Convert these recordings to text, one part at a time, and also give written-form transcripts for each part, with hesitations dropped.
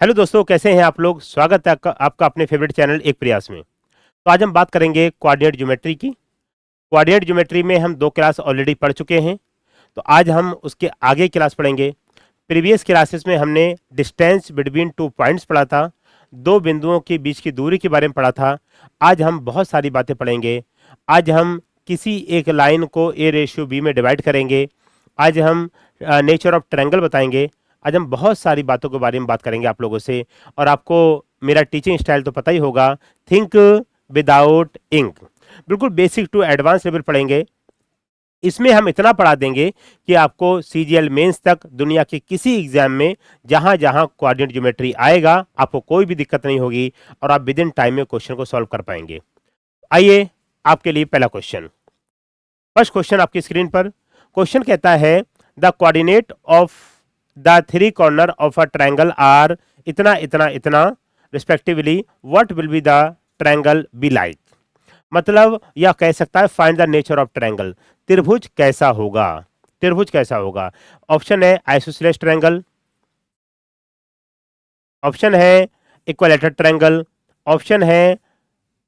Hello दोस्तों, कैसे हैं आप लोग। स्वागत है आपका अपने फेवरेट चैनल एक प्रयास में। तो आज हम बात करेंगे कोऑर्डिनेट ज्योमेट्री की। कोऑर्डिनेट ज्योमेट्री में हम 2 क्लास ऑलरेडी पढ़ चुके हैं। तो आज हम उसके आगे क्लास पढ़ेंगे। प्रीवियस क्लासेस में हमने डिस्टेंस बिटवीन 2 पॉइंट्स पढ़ा था, 2 बिंदुओं के बीच की दूरी के बारे में पढ़ा था। आज हम बहुत सारी बातें पढ़ेंगे। आज हम किसी एक लाइन को a/b में डिवाइड करेंगे। आज हम नेचर ऑफ ट्रायंगल बताएंगे। आज हम बहुत सारी बातों के बारे में बात करेंगे आप लोगों से। और आपको मेरा टीचिंग स्टाइल तो पता ही होगा, थिंक विदाउट इंक। बिल्कुल बेसिक टू एडवांस लेवल पढ़ेंगे। इसमें हम इतना पढ़ा देंगे कि आपको सीजीएल मेंस तक दुनिया के किसी एग्जाम में जहां जहां कोऑर्डिनेट ज्योमेट्री आएगा आपको कोई भी दिक्कत नहीं होगी और आप विद इन टाइम में क्वेश्चन को सॉल्व कर पाएंगे। आइए आपके लिए पहला क्वेश्चन। फर्स्ट क्वेश्चन आपकी स्क्रीन पर। क्वेश्चन कहता है the coordinate of the 3 corner of a triangle are इतना इतना इतना respectively, what will be the triangle be like. मतलब यह कह सकता है find the nature of triangle. त्रिभुज कैसा होगा, त्रिभुज कैसा होगा। ऑप्शन है आइसोसेलेस ट्रायंगल, ऑप्शन है इक्विलैटरल ट्रायंगल, ऑप्शन है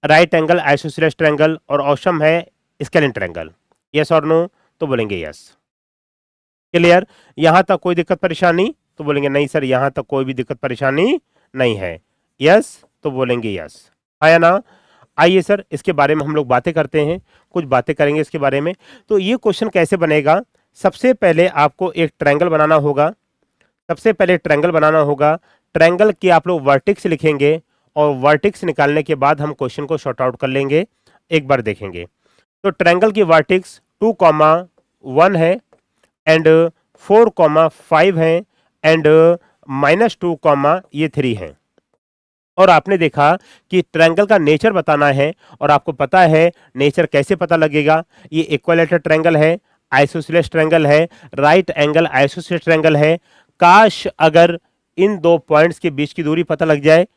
राइट एंगल आइसोसेलेस ट्रायंगल और ऑप्शन है स्केलिन ट्रायंगल। यस और नो तो बोलेंगे यस। क्लियर। यहां तक कोई दिक्कत परेशानी तो बोलेंगे नहीं सर, यहां तक कोई भी दिक्कत परेशानी नहीं है। यस तो बोलेंगे यस, है ना। आइए सर इसके बारे में हम लोग बातें करते हैं, कुछ बातें करेंगे इसके बारे में। तो ये क्वेश्चन कैसे बनेगा। सबसे पहले आपको एक ट्रायंगल बनाना होगा। सबसे पहले ट्रायंगल बनाना होगा। ट्रायंगल की आप लोग वर्टिक्स लिखेंगे और वर्टिक्स निकालने के बाद हम क्वेश्चन को शॉर्ट आउट कर लेंगे, एक बार देखेंगे। तो ट्रायंगल की वर्टिक्स 2,1 है एंड 4,5 है एंड -2, ये 3 है। और आपने देखा कि ट्रायंगल का नेचर बताना है और आपको पता है नेचर कैसे पता लगेगा। ये इक्विलैटरल ट्रायंगल है, आइसोसेलेस ट्रायंगल है, राइट एंगल आइसोसेलेस ट्रायंगल है। काश अगर इन 2 पॉइंट्स के बीच की दूरी पता लग जाए।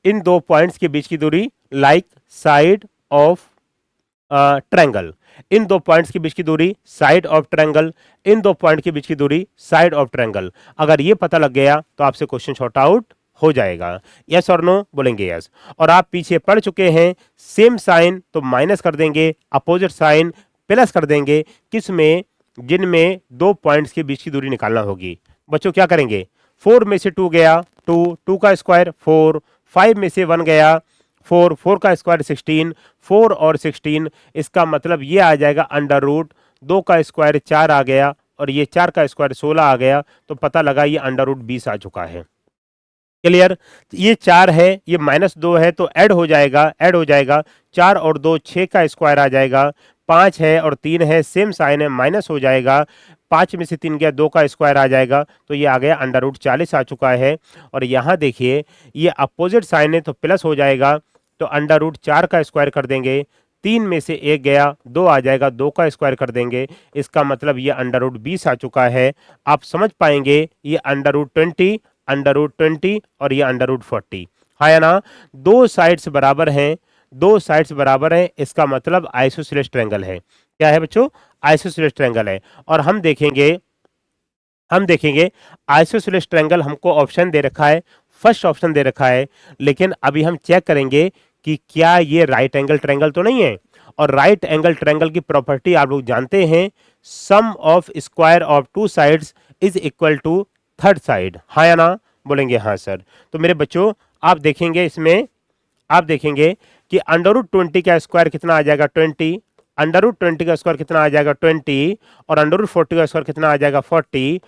इन 2 पॉइंट्स के बीच की दूरी like side of triangle. In 2 points के बीच की दूरी side of triangle. In 2 point के बीच की दूरी साइड ऑफ ट्रायंगल। अगर ये पता लग गया तो आपसे क्वेश्चन शॉर्ट आउट हो जाएगा। यस और नो बोलेंगे यस। और आप पीछे पढ़ चुके हैं, सेम साइन तो माइनस कर देंगे, अपोजिट साइन प्लस कर देंगे। किसमें, जिनमें 2 पॉइंट्स के बीच की दूरी निकालना होगी। बच्चों क्या करेंगे, 4 में से 2 गया 2, 2 का स्क्वायर 4, 5 में से 1 गया 4, 4 का स्क्वायर 16, 4 और 16, इसका मतलब ये आ जाएगा अंडर रूट 2 का स्क्वायर 4 आ गया और ये 4 का स्क्वायर 16 आ गया। तो पता लगा ये अंडर रूट 20 आ चुका है। क्लियर। ये 4 है, ये -2 है तो ऐड हो जाएगा, ऐड हो जाएगा। 4 और 2 6 का स्क्वायर आ जाएगा। 5 है और 3 है, सेम साइन है, माइनस हो जाएगा। 5 में से 3 गया, 2 का स्क्वायर आ जाएगा तो ये आ गया अंडर रूट 40 आ चुका है। और यहाँ देखिए ये अपोजिट साइन है तो प्लस हो जाएगा, तो अंडर रूट 4 का स्क्वायर कर देंगे। 3 में से 1 गया, 2 आ जाएगा, 2 का स्क्वायर कर देंगे। इसका मतलब ये अंडर रूट 20 आ चुका है। आप समझ पाएंगे ये अंडर रूट 20, अंडर रूट 20 और ये अंडर रूट 40 है ना। 2 साइड्स बराबर हैं, 2 साइड्स बराबर हैं, इसका मतलब आइसोसेलेस ट्रायंगल है। क्या है बच्चों, आइसोसेलेस ट्रायंगल है। और हम देखेंगे आइसोसेलेस ट्रायंगल हमको ऑप्शन दे रखा है, फर्स्ट ऑप्शन दे रखा है। लेकिन अभी हम चेक करेंगे कि क्या ये राइट एंगल ट्रायंगल तो नहीं है। और राइट एंगल ट्रायंगल की प्रॉपर्टी आप लोग जानते हैं, sum of square of 2 sides is equal to third side, हाँ या ना। बोलेंगे हाँ सर। तो मेरे बच्चों आप देखेंगे इसमें, आप देखेंगे कि अंडर रूट 20 का स्क्वायर कितना आ जाएगा 20, अंडर रूट 20 का स्क्वायर कितना आ जाएगा 20 और अंडर रूट 40 का स्क्वायर कितना आ जाएगा 40।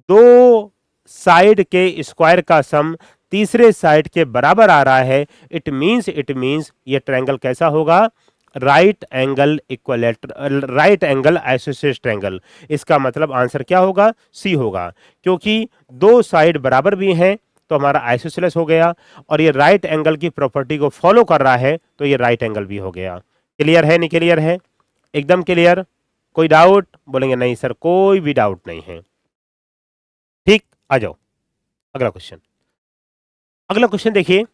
2 साइड के स्क्वायर का सम तीसरे साइड के बराबर आ रहा है। इट मींस ये ट्रायंगल कैसा होगा, right angle equilateral, right angle isosceles triangle. इसका मतलब आंसर क्या होगा, सी होगा। क्योंकि 2 साइड बराबर भी हैं तो हमारा आइसोसेलेस हो गया और ये राइट एंगल की प्रॉपर्टी को फॉलो कर रहा है तो ये राइट एंगल भी हो गया। क्लियर है, नहीं क्लियर है, एकदम क्लियर। कोई डाउट, बोलेंगे नहीं सर कोई भी डाउट नहीं है। ठीक, आ जाओ अगला क्वेश्चन। अगला क्वेश्चन देखिए,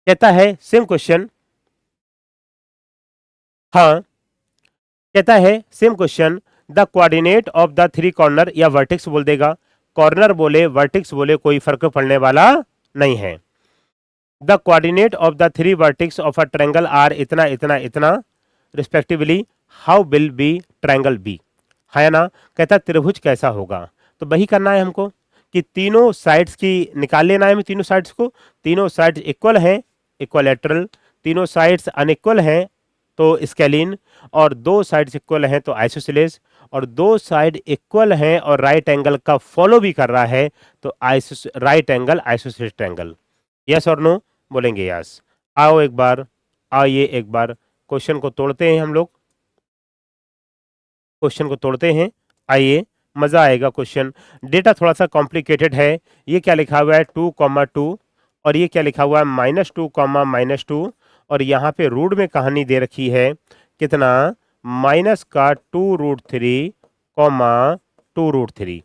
कहता है सेम क्वेश्चन, हाँ कहता है same question, the coordinate of the 3 corner, या वर्टेक्स बोल देगा, कॉर्नर बोले वर्टेक्स बोले कोई फर्क पड़ने वाला नहीं है। The coordinate of the three vertices of a triangle are इतना इतना इतना respectively, how will be triangle be. है ना, कहता है त्रिभुज कैसा होगा। तो वही करना है हमको कि तीनों साइड्स की निकाल लेना है हमें, तीनों साइड्स को। तीनों साइड्स इक्वल हैं, इक्वलेटरल। तीनों साइड्स अनइक्वल हैं तो स्केलिन, और दो साइड्स इक्वल हैं तो आइसोसेलेस, और दो साइड इक्वल हैं और राइट एंगल का फॉलो भी कर रहा है तो right angle isosceles triangle. Yes और नो, बोलेंगे यस। आओ एक बार, आइए एक बार क्वेश्चन को तोड़ते हैं हम लोग, क्वेश्चन को तोड़ते हैं। आइए, मजा आएगा क्वेश्चन। डेटा थोड़ा सा कॉम्प्लिकेटेड है। ये क्या लिखा हुआ है 2,2, और ये क्या लिखा हुआ है -2, और यहाँ पे रूट में कहानी दे रखी है कितना, माइनस का 2√3, 2√3।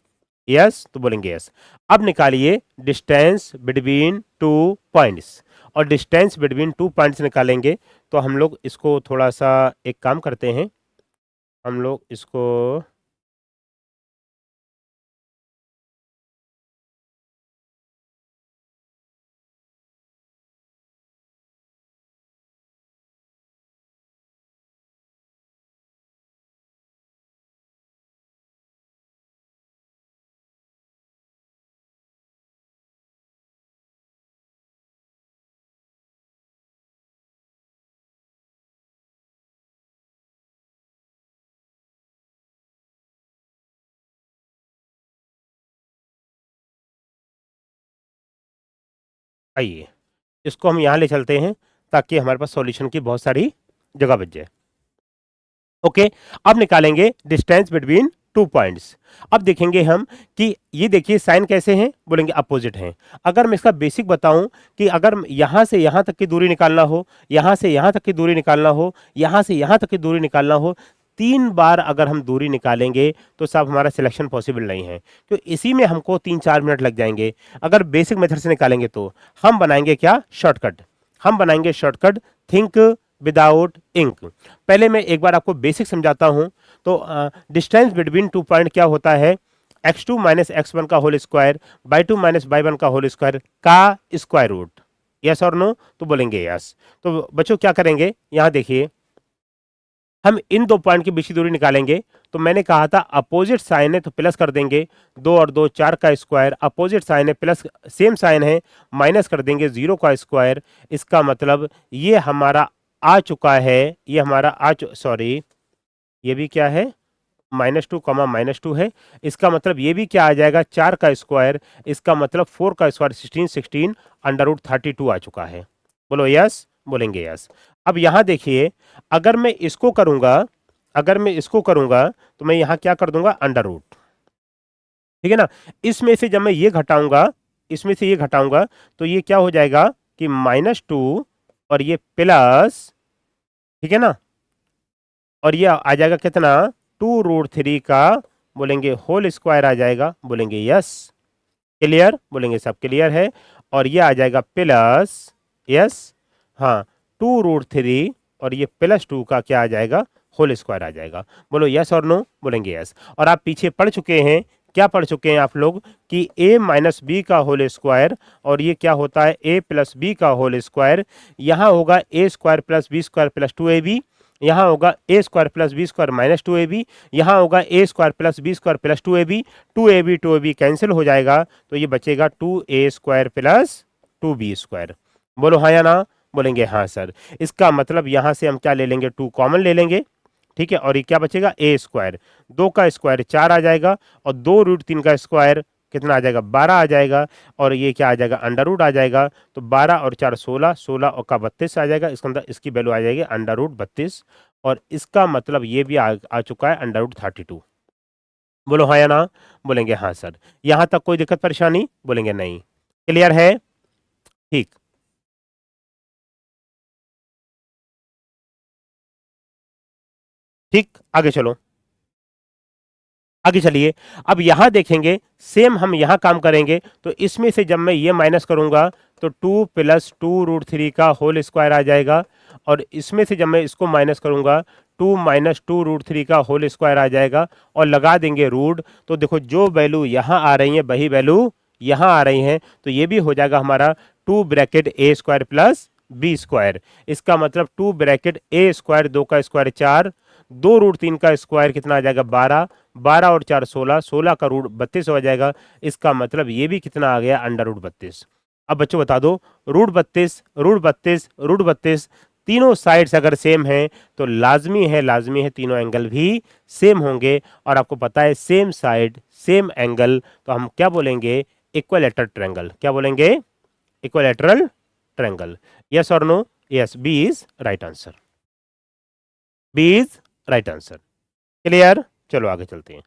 यस, तो बोलेंगे यस। अब निकालिए डिस्टेंस बिटवीन टू पॉइंट्स, और डिस्टेंस बिटवीन टू पॉइंट्स निकालेंगे तो हम लोग इसको थोड़ा सा एक काम करते हैं, हम लोग इसको आइए इसको हम यहाँ ले चलते हैं ताकि हमारे पास सॉल्यूशन की बहुत सारी जगह बच जाए। ओके, अब निकालेंगे डिस्टेंस बिटवीन टू पॉइंट्स। अब देखेंगे हम कि ये देखिए साइन कैसे हैं, बोलेंगे अपोजिट हैं। अगर मैं इसका बेसिक बताऊं कि अगर यहां से यहां तक की दूरी निकालना हो, यहां से यहां तक की दूरी निकालना हो, यहां से यहां तक की दूरी निकालना हो, 3 बार अगर हम दूरी निकालेंगे तो साहब हमारा सिलेक्शन पॉसिबल नहीं है, तो इसी में हमको 3-4 मिनट लग जाएंगे। अगर बेसिक मेथड से निकालेंगे तो हम बनाएंगे क्या, शॉर्टकट। हम बनाएंगे शॉर्टकट, थिंक विदाउट इंक। पहले मैं एक बार आपको बेसिक समझाता हूं। तो डिस्टेंस बिटवीन टू पॉइंट क्या होता है, x2 माइनस x1 का whole square by 2 minus by 1 का होल स्क्वायर का स्क्वायर रूट। यस और नो, तो बोलेंगे यस। तो बच्चों क्या करेंगे, यहां देखिए हम इन दो पॉइंट की बीच की दूरी निकालेंगे। तो मैंने कहा था अपोजिट साइन है तो प्लस कर देंगे, 2 और 2 4 का स्क्वायर, अपोजिट साइन है प्लस, सेम साइन है माइनस कर देंगे 0 का स्क्वायर। इसका मतलब ये हमारा आ चुका है, ये हमारा सॉरी, ये भी क्या है -2, है। इसका मतलब ये भी क्या आ जाएगा, 4 का स्क्वायर, इसका मतलब 4 का स्क्वायर 16 √32 आ चुका है। बोलो यस, बोलेंगे यस। अब यहां देखिए, अगर मैं इसको करूंगा, अगर मैं इसको करूंगा तो मैं यहां क्या कर दूंगा, अंडर रूट। ठीक है ना, इसमें से जब मैं ये घटाऊंगा, इसमें से ये घटाऊंगा तो ये क्या हो जाएगा कि -2 और ये प्लस, ठीक है ना, और ये आ जाएगा कितना, 2√3 का, बोलेंगे होल स्क्वायर आ जाएगा, बोलेंगे यस। क्लियर, बोलेंगे सब क्लियर है। और ये आ जाएगा प्लस, यस, हाँ, 2√3 और ये +2 का क्या आ जाएगा, होल स्क्वायर आ जाएगा। बोलो यस और नो, बोलेंगे यस। और आप पीछे पढ़ चुके हैं, क्या पढ़ चुके हैं आप लोग कि a माइनस बी का होल स्क्वायर, और ये क्या होता है a प्लस बी का होल स्क्वायर। यहाँ होगा a square plus b square plus 2ab, यहाँ होगा a square plus b square minus 2ab, यहाँ होगा a square plus b square plus 2ab, 2ab cancel हो जाएगा तो ये बचेगा 2a square plus 2b square. बोलो हाँ या ना, बोलेंगे हाँ सर। इसका मतलब यहाँ से हम क्या ले लेंगे, 2 कॉमन ले लेंगे, ठीक है, और ये क्या बचेगा, a स्क्वायर, 2 का स्क्वायर 4 आ जाएगा, और 2√3 का स्क्वायर कितना आ जाएगा, 12 आ जाएगा, और ये क्या आ जाएगा, अंडर रूट आ जाएगा। तो 12 और 4 16, 16 और का 32 आ जाएगा, इसके अंदर इसकी वैल्यू आ जाएगी अंडर रूट 32, और इसका मतलब ये भी आ चुका है अंडर रूट 32। बोलो हाँ या ना, बोलेंगे हाँ सर। यहां तक कोई दिक्कत परेशानी, बोलेंगे नहीं। क्लियर है, ठीक। ठीक, आगे चलो, आगे चलिए। अब यहां देखेंगे, सेम हम यहां काम करेंगे, तो इसमें से जब मैं ये माइनस करूंगा तो 2 प्लस 2√3 का होल स्क्वायर आ जाएगा, और इसमें से जब मैं इसको माइनस करूंगा 2 माइनस 2√3 का होल स्क्वायर आ जाएगा, और लगा देंगे रूट। तो देखो जो वैल्यू यहां आ रही है वही वैल्यू यहाँ आ रही हैं, तो ये भी हो जाएगा हमारा 2 ब्रैकेट ए स्क्वायर प्लस बी स्क्वायर। इसका मतलब 2 ब्रैकेट ए स्क्वायर, 2 का स्क्वायर 4, 2 रूट 3 का स्क्वायर कितना आ जाएगा 12, 12 और 4 16, 16 का रूट 32 हो जाएगा। इसका मतलब ये भी कितना आ गया अंडर रूट 32। अब बच्चों बता दो, रूट 32 रूट 32 रूट 32 तीनों साइड्स अगर सेम हैं तो लाजमी है तीनों एंगल भी सेम होंगे। और आपको पता है सेम साइड सेम एंगल, तो हम क्या बोलेंगे, इक्विलैटरल ट्रायंगल। क्या बोलेंगे, इक्विलैटरल ट्रायंगल। यस और no, yes, b is right answer, b is right answer. Clear, चलो आगे चलते हैं,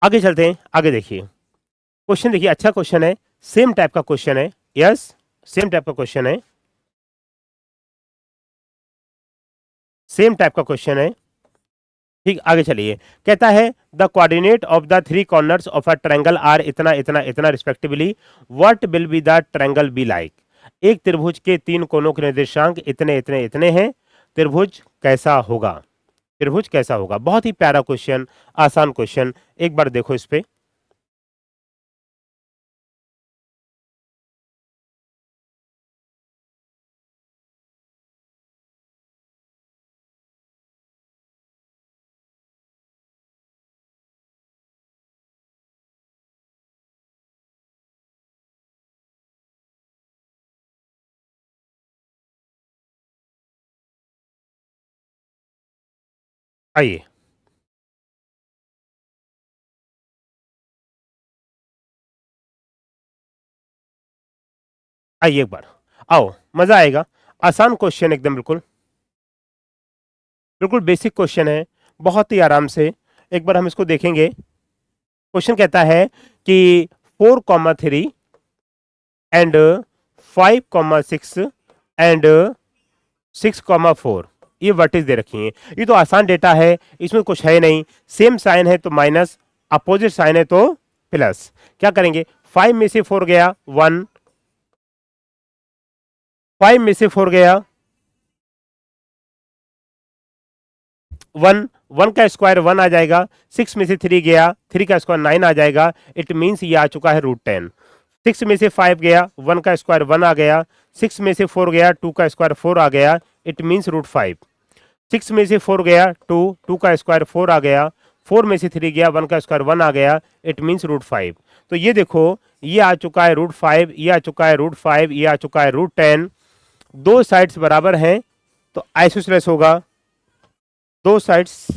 आगे चलते हैं, आगे देखिए क्वेश्चन, देखिए अच्छा क्वेश्चन है, सेम टाइप का क्वेश्चन है। यस, सेम टाइप का क्वेश्चन है, सेम टाइप का क्वेश्चन है। ठीक, आगे चलिए, कहता है the coordinate of the 3 corners of a triangle are इतना इतना इतना respectively, what will be the triangle be like. एक त्रिभुज के 3 कोनों के निर्देशांक इतने इतने इतने हैं, त्रिभुज कैसा होगा, त्रिभुज कैसा होगा। बहुत ही प्यारा क्वेश्चन, आसान क्वेश्चन, एक बार देखो इस पे। आइए, आइए एक बार, आओ, मजा आएगा। आसान क्वेश्चन एकदम, बिल्कुल बिल्कुल बेसिक क्वेश्चन है, बहुत ही आराम से एक बार हम इसको देखेंगे। क्वेश्चन कहता है कि 4,3 एंड 5,6 एंड 6,4 ये वर्टिस दे रखी हैं। ये तो आसान डेटा है, इसमें कुछ है नहीं, सेम साइन है तो माइनस, अपोजिट साइन है तो प्लस। क्या करेंगे, 5 में से 4 गया 1, 5 में से 4 गया 1, 1 का स्क्वायर 1 आ जाएगा, 6 में से 3 गया, 3 का स्क्वायर 9 आ जाएगा। इट मीन्स ये आ चुका है √10। 6 में से 5 गया, 1 का स्क्वायर 1 आ गया, 6 में से 4 गया, 2 का स्क्वायर 4 आ गया। It means √5। 6 में से 4 गया 2, 2 का स्क्वायर 4 आ गया, 4 में से 3 गया, 1 का स्क्वायर 1 आ गया। It means √5। तो ये देखो, ये आ चुका है √5, ये आ चुका है √5, ये आ चुका है √10। दो साइड्स बराबर हैं तो आइसोसेलेस होगा, दो साइड्स,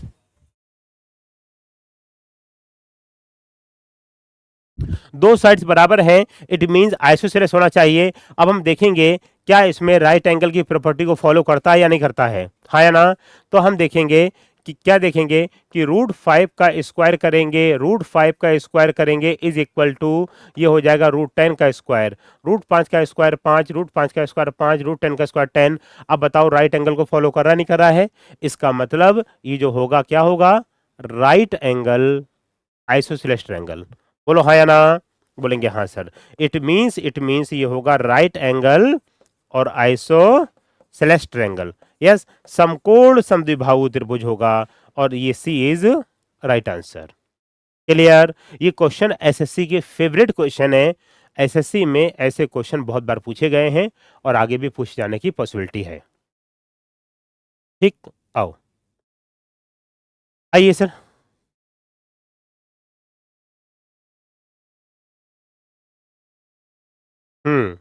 दो साइड्स बराबर हैं, इट मींस आइसोसेलेस होना चाहिए। अब हम देखेंगे क्या इसमें राइट एंगल की प्रॉपर्टी को फॉलो करता है या नहीं करता है, हाँ या ना। तो हम देखेंगे कि क्या देखेंगे कि √5 का स्क्वायर करेंगे, √5 का स्क्वायर करेंगे इज इक्वल टू, ये हो जाएगा √10 का स्क्वायर, √5 का स्क्वायर 5, √5 का स्क्वायर 5, √10 का स्क्वायर 10। अब बताओ राइट एंगल को फॉलो कर रहा नहीं कर रहा है। इसका मतलब ये जो होगा क्या होगा, राइट एंगल आइसोसेलेस ट्रायंगल। बोलो हाँ या ना, बोलेंगे हाँ सर। इट मीन्स ये होगा राइट एंगल और आइसोसेलेस ट्रायंगल। यस, समकोण समद्विबाहु त्रिभुज होगा और ये सी इज राइट आंसर। क्लियर, ये क्वेश्चन एसएससी के फेवरेट क्वेश्चन है। एसएससी में ऐसे क्वेश्चन बहुत बार पूछे गए हैं और आगे भी पूछे जाने की पॉसिबिलिटी है। ठीक, आओ, आइए सर। हम्म,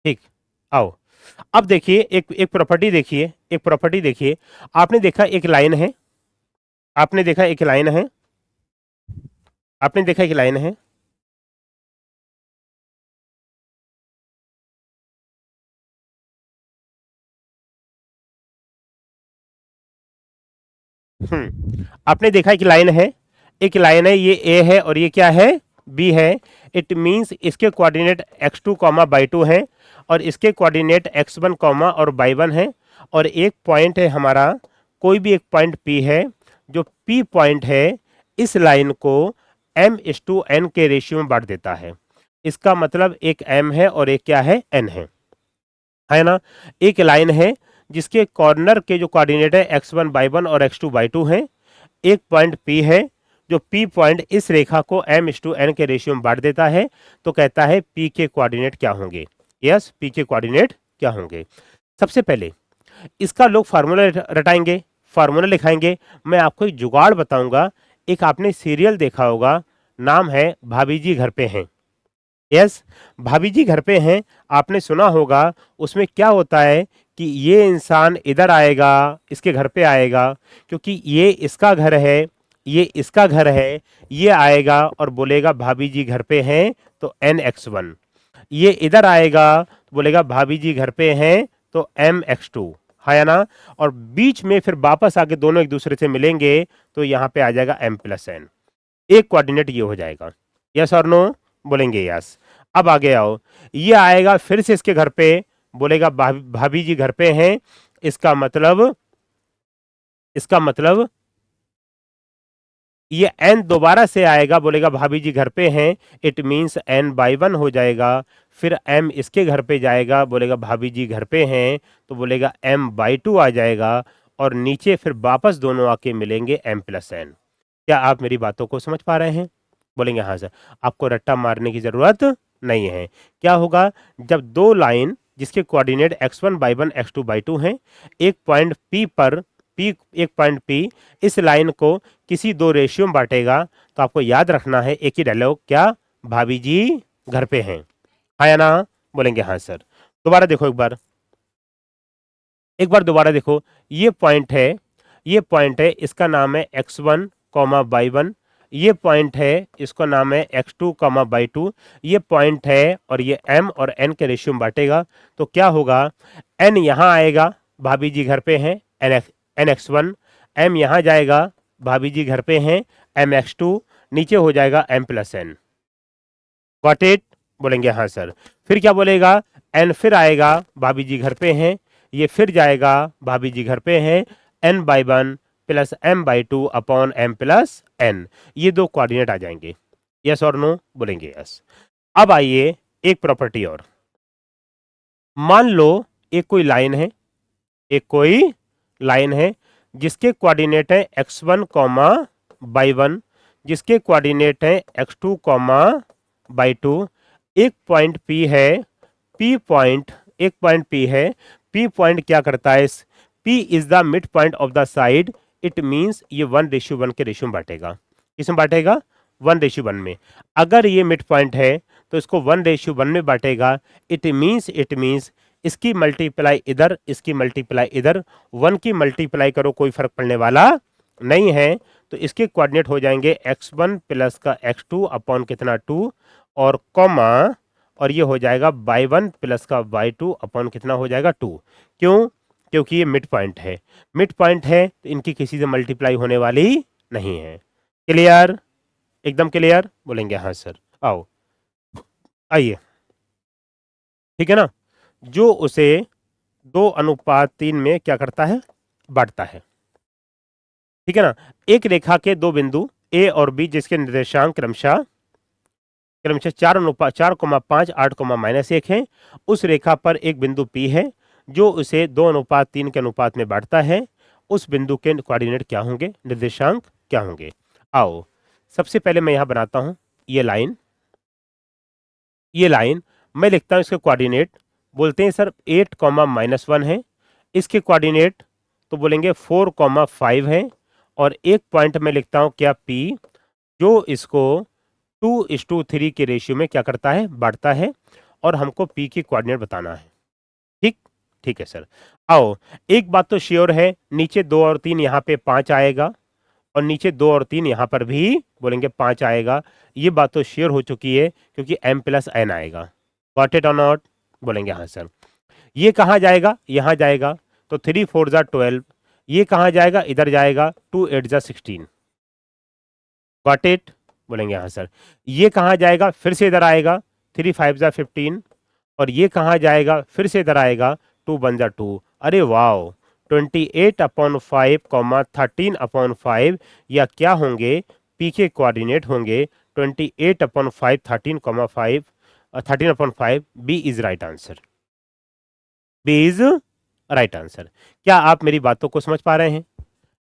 ठीक, आओ। अब देखिए एक एक प्रॉपर्टी देखिए, एक प्रॉपर्टी देखिए। आपने देखा एक लाइन है, आपने देखा एक लाइन है, आपने देखा एक लाइन है। आपने देखा एक लाइन है, एक लाइन है, ये ए है और ये क्या है, बी है। इट मींस इसके कोऑर्डिनेट x2 कॉमा बाई 2 है और इसके कोऑर्डिनेट x1 कॉमा और बाई 1 है। और एक पॉइंट है हमारा, कोई भी एक पॉइंट P है, जो P पॉइंट है इस लाइन को m/n के रेशियो में बांट देता है। इसका मतलब एक m है और एक क्या है, n है ना। एक लाइन है जिसके कॉर्नर के जो कोऑर्डिनेट है x1 बाई 1 और x2 बाई 2 है। एक पॉइंट P है, जो P पॉइंट इस रेखा को m/n के रेशियो में बांट देता है, तो कहता है P के कोऑर्डिनेट क्या होंगे। यस, P के कोऑर्डिनेट क्या होंगे। सबसे पहले इसका लोग फार्मूला रटाएंगे, फार्मूला लिखाएंगे। मैं आपको एक जुगाड़ बताऊंगा। एक आपने सीरियल देखा होगा, नाम है भाभी जी घर पे हैं। यस, भाभी जी घर पे हैं, आपने सुना होगा। उसमें क्या होता है कि ये इंसान इधर आएगा, इसके घर पे आएगा, क्योंकि ये इसका घर है, ये इसका घर है। ये आएगा और बोलेगा भाभी जी घर पे हैं, तो nx1। ये इधर आएगा तो बोलेगा भाभी जी घर पे हैं, तो mx2, है ना। और बीच में फिर वापस आके दोनों एक दूसरे से मिलेंगे, तो यहाँ पे आ जाएगा m+n। एक कोऑर्डिनेट ये हो जाएगा। यस और नो, बोलेंगे यस। अब आगे आओ, ये आएगा फिर से इसके घर पे, बोलेगा भाभी जी घर पे हैं। इसका मतलब ये n दोबारा से आएगा, बोलेगा भाभी जी घर पे हैं। इट मीन्स n/1 हो जाएगा। फिर m इसके घर पे जाएगा, बोलेगा भाभी जी घर पे हैं, तो बोलेगा m/2 आ जाएगा। और नीचे फिर वापस दोनों आके मिलेंगे m+n। क्या आप मेरी बातों को समझ पा रहे हैं? बोलेंगे हाँ सर। आपको रट्टा मारने की जरूरत नहीं है। क्या होगा, जब दो लाइन जिसके कोऑर्डिनेट x1/1 x2/2 हैं, एक पॉइंट एक पॉइंट P इस लाइन को किसी दो रेशियो में बांटेगा, तो आपको याद रखना है एक ही डायलॉग, क्या भाभी जी घर पे हैं, हाँ या ना। बोलेंगे हाँ सर। दोबारा देखो, एक बार दोबारा देखो। ये पॉइंट है, इसका नाम है x1, y1। ये पॉइंट है, इसका नाम है x2, y2। ये पॉइंट है और ये m और n के रेशियो में बांटेगा, तो क्या होगा, n यहाँ आएगा, भाभी जी घर पे हैं, nx1। m यहाँ जाएगा, भाभी जी घर पे हैं, mx2। नीचे हो जाएगा m+n। Got it? बोलेंगे हाँ सर। फिर क्या बोलेगा, n फिर आएगा, भाभी जी घर पे हैं। ये फिर जाएगा, भाभी जी घर पे हैं, n/1 plus m/2 upon m+n। ये दो कोऑर्डिनेट आ जाएंगे। यस और नो? बोलेंगे यस। अब आइए एक प्रॉपर्टी और। मान लो एक कोई लाइन है जिसके कोऑर्डिनेट है x1, y1, जिसके कोऑर्डिनेट है x2, y2। एक पॉइंट P है, P पॉइंट क्या करता है, P is the mid point of the side. It means ये 1:1 के रेशियो में बांटेगा। किसमें बांटेगा? 1:1 में। अगर ये मिड पॉइंट है तो इसको 1:1 में बांटेगा। इट मींस इसकी मल्टीप्लाई इधर, इसकी मल्टीप्लाई इधर। 1 की मल्टीप्लाई करो, कोई फर्क पड़ने वाला नहीं है। तो इसके कोऑर्डिनेट हो जाएंगे x1 प्लस का x2 अपॉन कितना 2, और कॉमा, और ये हो जाएगा y1 प्लस का y2 अपॉन कितना हो जाएगा 2। क्यों? क्योंकि ये मिड पॉइंट है। मिड पॉइंट है तो इनकी किसी से मल्टीप्लाई होने वाली नहीं है। क्लियर? एकदम क्लियर? बोलेंगे हाँ सर। आओ, आइए, ठीक है ना। जो उसे 2:3 में क्या करता है, बांटता है, ठीक है ना। एक रेखा के दो बिंदु A और B जिसके निर्देशांक क्रमशः 4:5, 8, है। उस रेखा पर एक बिंदु P है जो उसे 2:3 के अनुपात में बांटता है। उस बिंदु के कोऑर्डिनेट क्या होंगे, निर्देशांक क्या होंगे। आओ, सबसे पहले मैं यहां बनाता हूं ये लाइन मैं लिखता हूं इसके कोऑर्डिनेट। बोलते हैं सर 8, -1 है। इसके कोऑर्डिनेट तो बोलेंगे 4, 5 है। और एक पॉइंट में लिखता हूं क्या P, जो इसको 2:3 के रेशियो में क्या करता है, बांटता है। और हमको P की कोऑर्डिनेट बताना है। ठीक ठीक है सर। आओ, एक बात तो श्योर है, नीचे 2 और 3 यहाँ पे 5 आएगा, और नीचे 2 और 3 यहाँ पर भी बोलेंगे 5 आएगा। ये बात तो श्योर हो चुकी है, क्योंकि m+n आएगा। गॉट इट और नॉट? बोलेंगे हाँ सर। ये कहाँ जाएगा, यहाँ जाएगा, तो 3 4 जा 12। ये कहाँ जाएगा, इधर जाएगा, 2 8 जा 16। Got it? बोलेंगे हाँ सर। ये कहाँ जाएगा, फिर से इधर आएगा, 3 5 जा 15। और ये कहाँ जाएगा, फिर से इधर आएगा, 2 1 जा 2। अरे वाओ, 28/5, 13/5 या क्या होंगे, P के कोऑर्डिनेट होंगे 28/5, 13/5, 13/5। B is right answer. B is right answer. क्या आप मेरी बातों को समझ पा रहे हैं?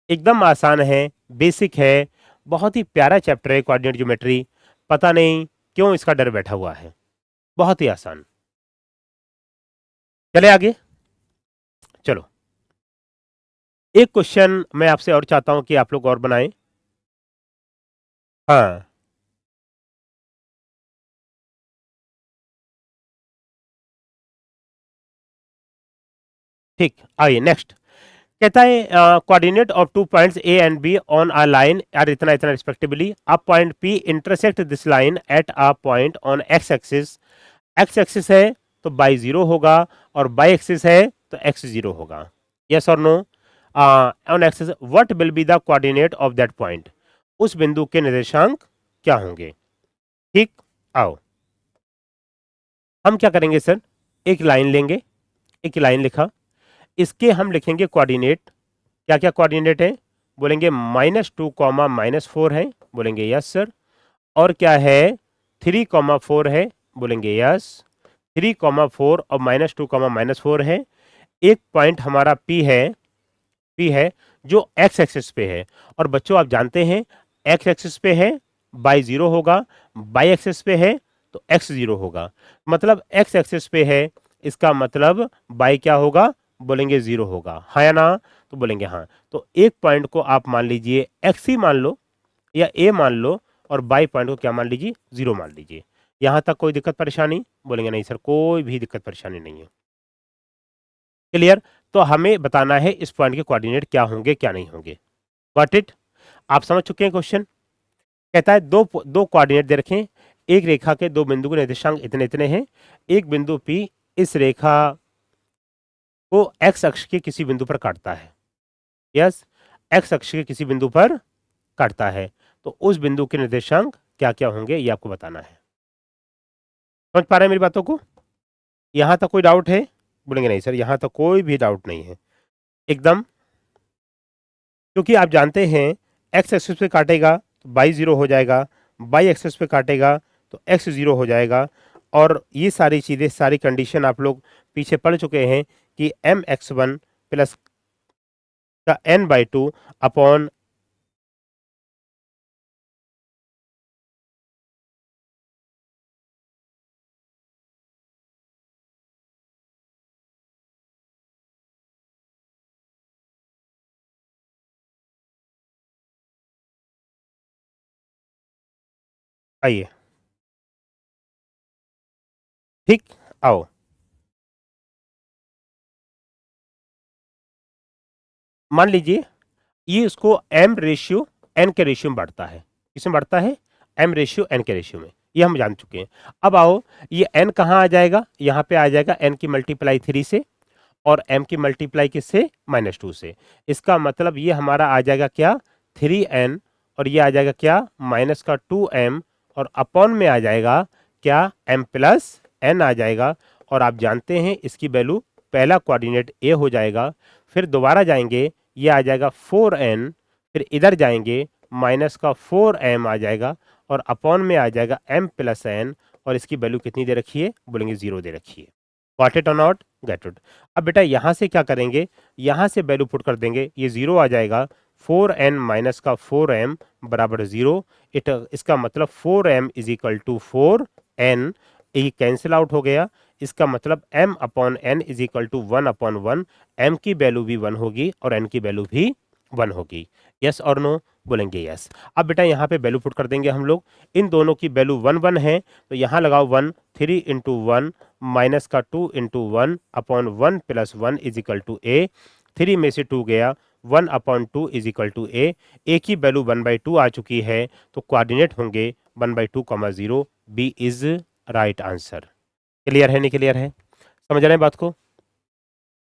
एकदम आसान है, बेसिक है। बहुत ही प्यारा चैप्टर है कोऑर्डिनेट ज्योमेट्री, पता नहीं क्यों इसका डर बैठा हुआ है, बहुत ही आसान। चले आगे, चलो एक क्वेश्चन मैं आपसे और चाहता हूं कि आप लोग और बनाएं। हाँ, ठीक, आइए नेक्स्ट। कहता है coordinate of 2 points A and B on a line are इतना इतना respectively, a point P intersect this line at a point on X axis, X axis है तो बाई जीरो होगा और बाई एक्सिस है तो एक्स जीरो होगा। Yes और no? On axis what will be the coordinate of that point, उस बिंदु के निर्देशांक क्या होंगे। ठीक, आओ हम क्या करेंगे सर, एक लाइन लेंगे, एक लाइन लिखा, इसके हम लिखेंगे कोऑर्डिनेट। क्या क्या कोऑर्डिनेट है, बोलेंगे -2, -4 है, बोलेंगे यस सर। और क्या है, 3, 4 है, बोलेंगे यस। 3, 4 और -2, -4 है। एक पॉइंट हमारा P है जो एक्स एक्सिस पे है, और बच्चों आप जानते हैं एक्स एक्सिस पे है बाई जीरो होगा, बाई एक्सिस पे है तो एक्स जीरो होगा। मतलब एक्स एक्सिस पे है, इसका मतलब बाई क्या होगा, बोलेंगे जीरो होगा, हाँ या ना, तो बोलेंगे हाँ। तो एक पॉइंट को आप मान लीजिए एक्स ही मान लो या ए मान लो, और बाई पॉइंट को क्या मान लीजिए, जीरो मान लीजिए। यहां तक कोई दिक्कत परेशानी, बोलेंगे नहीं सर कोई भी दिक्कत परेशानी नहीं है। क्लियर? तो हमें बताना है इस पॉइंट के कोऑर्डिनेट क्या होंगे क्या नहीं होंगे। Got it? आप समझ चुके हैं क्वेश्चन। कहता है दो दो कोऑर्डिनेट दे रखें, एक रेखा के दो बिंदु के निर्देशांक इतने इतने हैं, एक बिंदु P इस रेखा को एक्स अक्ष के किसी बिंदु पर काटता है। यस, एक्स अक्ष के किसी बिंदु पर काटता है, तो उस बिंदु के निर्देशांक क्या क्या होंगे ये आपको बताना है। समझ पा रहे हैं मेरी बातों को? यहां तक कोई डाउट है, बोलेंगे नहीं सर यहां तक कोई भी डाउट नहीं है एकदम, क्योंकि आप जानते हैं एक्स एक्सिस पे काटेगा तो बाई जीरो हो जाएगा, बाई एक्सिस पे काटेगा तो एक्स जीरो हो जाएगा। और ये सारी चीज़ें, सारी कंडीशन आप लोग पीछे पढ़ चुके हैं कि mx1 प्लस का n/2 अपॉन आइए, ठीक, आओ मान लीजिए ये इसको m रेशियो n के रेशियो में बांटता है। किसमें बांटता है, m रेशियो n के रेशियो में, ये हम जान चुके हैं। अब आओ ये n कहाँ आ जाएगा, यहाँ पे आ जाएगा n की मल्टीप्लाई 3 से और m की मल्टीप्लाई किससे, -2 से। इसका मतलब ये हमारा आ जाएगा क्या, 3n, और ये आ जाएगा क्या, माइनस का 2m, और अपॉन में आ जाएगा क्या, m प्लस n आ जाएगा। और आप जानते हैं इसकी वैल्यू, पहला कोऑर्डिनेट a हो जाएगा, फिर दोबारा जाएंगे ये आ जाएगा 4n, फिर इधर जाएंगे माइनस का 4m आ जाएगा, और अपॉन में आ जाएगा m प्लस n, और इसकी वैल्यू कितनी दे रखी है, बोलेंगे 0 दे रखी है। गॉट इट और नॉट, गेट इट। अब बेटा यहाँ से क्या करेंगे, यहाँ से वैल्यू पुट कर देंगे, ये 0 आ जाएगा, 4n माइनस का 4m बराबर 0। इसका मतलब 4m is equal to 4n, ये कैंसिल आउट हो गया। इसका मतलब m upon n is equal to 1/1, m की वैल्यू भी 1 होगी और n की वैल्यू भी 1 होगी। यस और नो, बोलेंगे यस। अब बेटा यहाँ पे वैल्यू पुट कर देंगे हम लोग, इन दोनों की वैल्यू 1 1 है तो यहाँ लगाओ 1, 3 इंटू 1 माइनस का 2 into 1 upon 1 plus 1 is equal to a. 3 में से 2 गया, 1/2 इज इक्वल टू ए की वैल्यू 1/2 आ चुकी है, तो कोऑर्डिनेट होंगे 1/2, 0। B is right answer. Clear है, नहीं क्लियर है, समझ रहे हैं बात को,